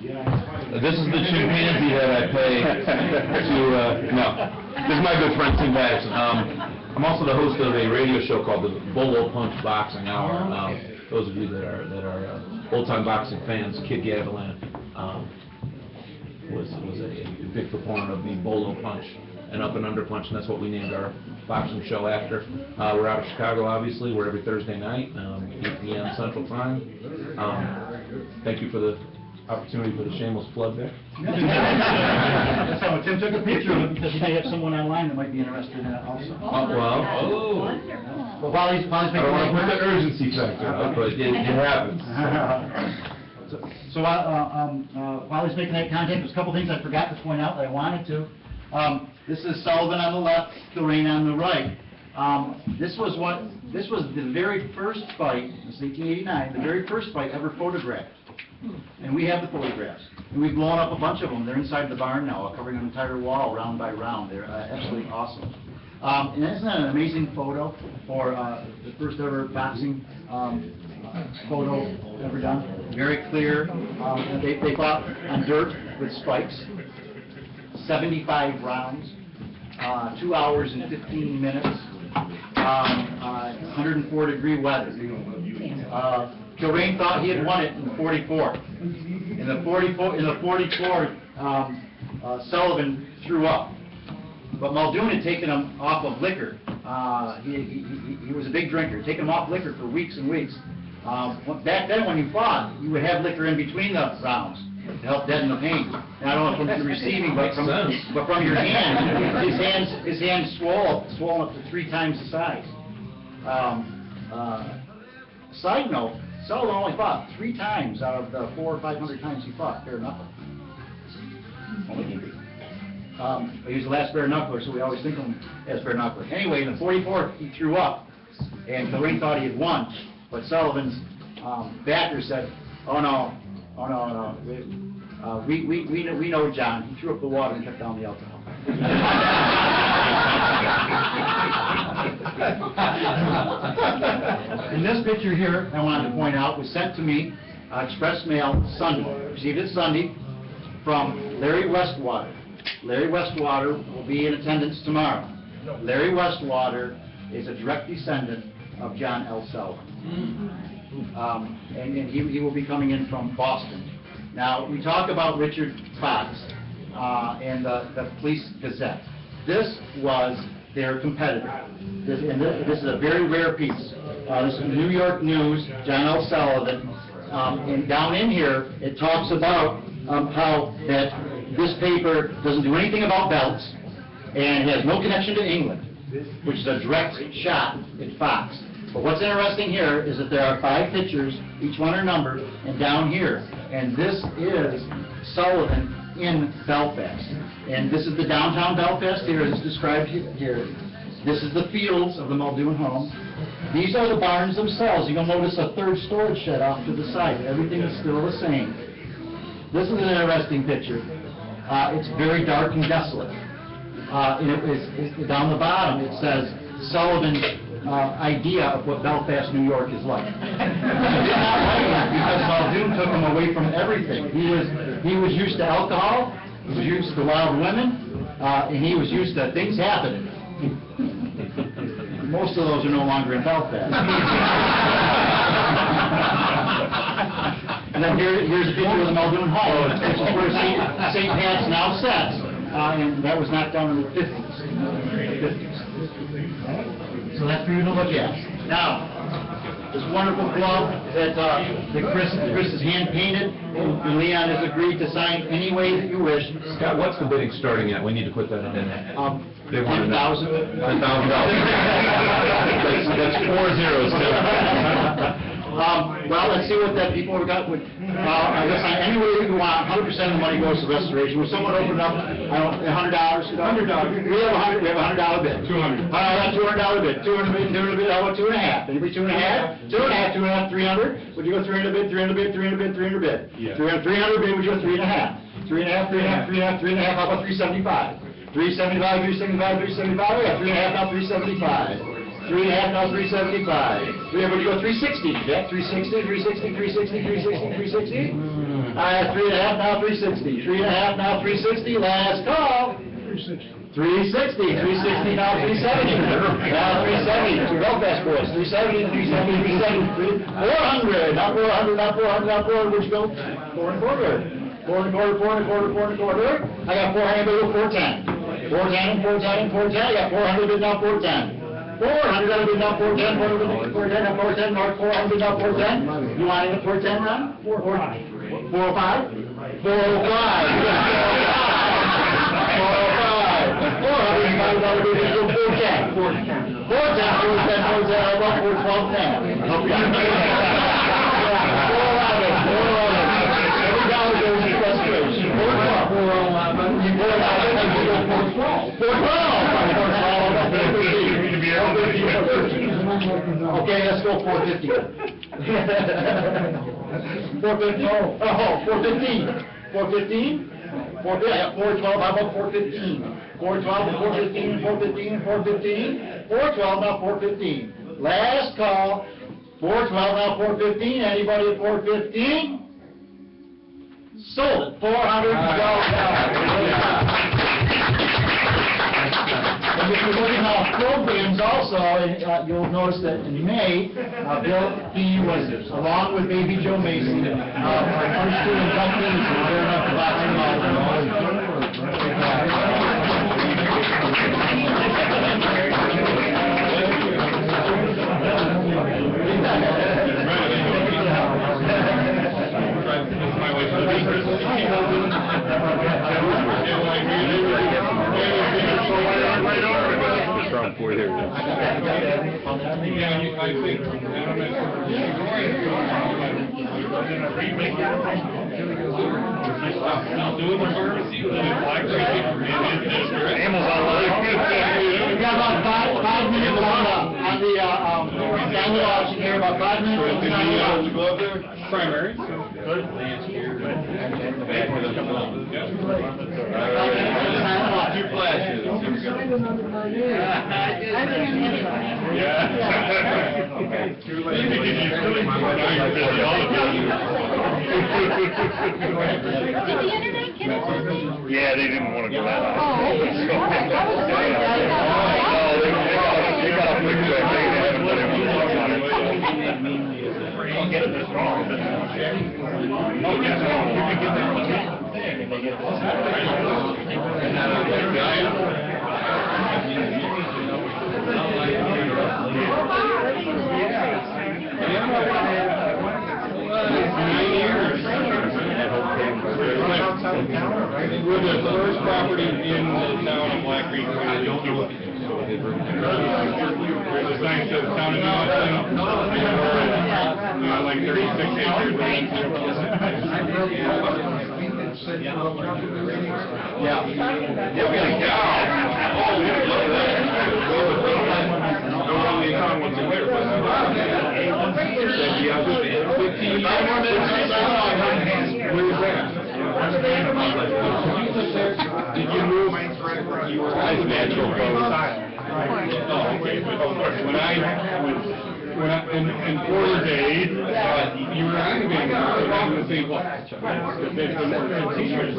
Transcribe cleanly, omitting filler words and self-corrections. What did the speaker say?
This is the chimpanzee that I pay to, no. This is my good friend Tim Patterson. I'm also the host of a radio show called the Bolo Punch Boxing Hour. Those of you that are old-time boxing fans, Kid Gavilan was a big proponent of the Bolo Punch and Up and Under Punch, and that's what we named our boxing show after. We're out of Chicago, obviously. We're every Thursday night, 8 p.m. Central Time. Thank you for the opportunity for the shameless plug there. That's how Tim took a picture of it, because he may have someone online that might be interested in it also. But while he's I don't want to put the urgency factor up, but it happens. So while he's making that contact, there's a couple things I forgot to point out that I wanted to. This is Sullivan on the left, Kilrain on the right. This was the very first fight, this is 1889, the very first fight ever photographed. And we have the photographs. And we've blown up a bunch of them. They're inside the barn now, covering an entire wall, round by round. They're absolutely awesome. And isn't that an amazing photo for the first ever boxing photo ever done? Very clear. They fought on dirt with spikes. 75 rounds, 2 hours and 15 minutes, 104-degree weather. Kilrain thought he had won it in the 44. In the 44, Sullivan threw up. But Muldoon had taken him off of liquor. He was a big drinker, taken him off liquor for weeks and weeks. Back then, when you fought, you would have liquor in between the rounds to help deaden the pain. Now, I don't know from the receiving, but from your hand, his hands swollen up to 3 times the size. Side note, Sullivan only fought 3 times out of the 400 or 500 times he fought bare knuckle. Only he did. He was the last bare knuckler, so we always think of him as bare knuckler. Anyway, in the 44, he threw up, and Kilrain thought he had won, but Sullivan's backer said, "Oh no, we know John. He threw up the water and kept down the alcohol." And this picture here, I wanted to point out, was sent to me, express mail, Sunday. Received it Sunday from Larry Westwater. Larry Westwater will be in attendance tomorrow. Larry Westwater is a direct descendant of John L. Sullivan. And he will be coming in from Boston. Now, we talk about Richard Fox and the Police Gazette. This was their competitor. This is a very rare piece. This is New York News, John L. Sullivan. And down in here, it talks about how that this paper doesn't do anything about belts and has no connection to England, which is a direct shot at Fox. But what's interesting here is that there are 5 pictures, each one are numbered, and down here. And this is Sullivan in Belfast. And this is the downtown Belfast here, as described here. This is the fields of the Muldoon home. These are the barns themselves. You'll notice a 3rd storage shed off to the side. Everything is still the same. This is an interesting picture. It's very dark and desolate. Down the bottom it says Sullivan's idea of what Belfast, New York is like. He did not like it because Muldoon took him away from everything. He was used to alcohol, he was used to wild women, and he was used to things happening. Most of those are no longer in Belfast. And then here's a picture of the Muldoon home, which is where St. Pat's now sits, and that was knocked down in the 50s. So that's for you to look at. Now, this wonderful glove that Chris has hand-painted, and Leon has agreed to sign any way that you wish. Scott, what's the bidding starting at? We need to put that on. $10,000. $10,000. That's 4 zeros. Well, let's see what that people have got. I guess any way you want, 100% of the money goes to restoration. Will someone open up, $100? $100. We have a $100 bid. $200. $200 bid. $200 bid. How about 2.5? Anybody 2.5? 2.5, 300. Would you go 300 bid? 300 bid. 300 bid. 300 bid. Yeah. 300 bid. Would you go 3.5? 3.5. How about 375? 375. Yeah, 3.5 now 375. 3.5, now 375. Everybody go 360, Jack, 360, 360, 360, 360, 360. 3.5, now 360. 3.5, now 360, last call. 360, 360, now 370. Now 370, Belfast boys, 370, 370, 370, 400, not 400, not 400, not 400, where'd you go? 4 and quarter. 4 and quarter, 4 and quarter, 4 and quarter. I got 400, go 410. 410 and 410 and 410, I got 400 bid now 410. 400, that'll be now 410, 410, and 410, mark 400, now 410. You want it at 410, Ron? 405? 405. 400, $410. 410, 410, 410, I want 412, 10. Okay. 411. Every dollar goes to frustration. 412. You 411, you go 412. 412. Okay, let's go 450. 450? Oh, 415. 415? 415, I got 412, how about 415? 412 and 415 and 415 and 415. 412, now 415. Last call, 412, now 415. Anybody at 415? Sold it, $412. And if you're looking at programs also, you'll notice that in May, Bill Key was, along with Baby Joe Mason, our first two inductees, and they're enough to box them out. Doing the pharmacy with the black We've got about 5 minutes on the annual auction here, about 5 minutes. Primary. Two flashes. Yeah, they didn't want to go out. They got a big check. They haven't put him on it. I'll get it this wrong. Oh, yes, you can get that. We're the first property in the town of Black Creek. There's a sign that says town of Newton, like 36 acres. Yeah. Yeah, we got a cow. Oh, we love that. No one in the town wants to wear, but 15 more minutes. Where's that? Did you move? You were as natural. Oh, okay. Of course. When I in 4 days, you were activating. I was going to say, well, it's been 15 years.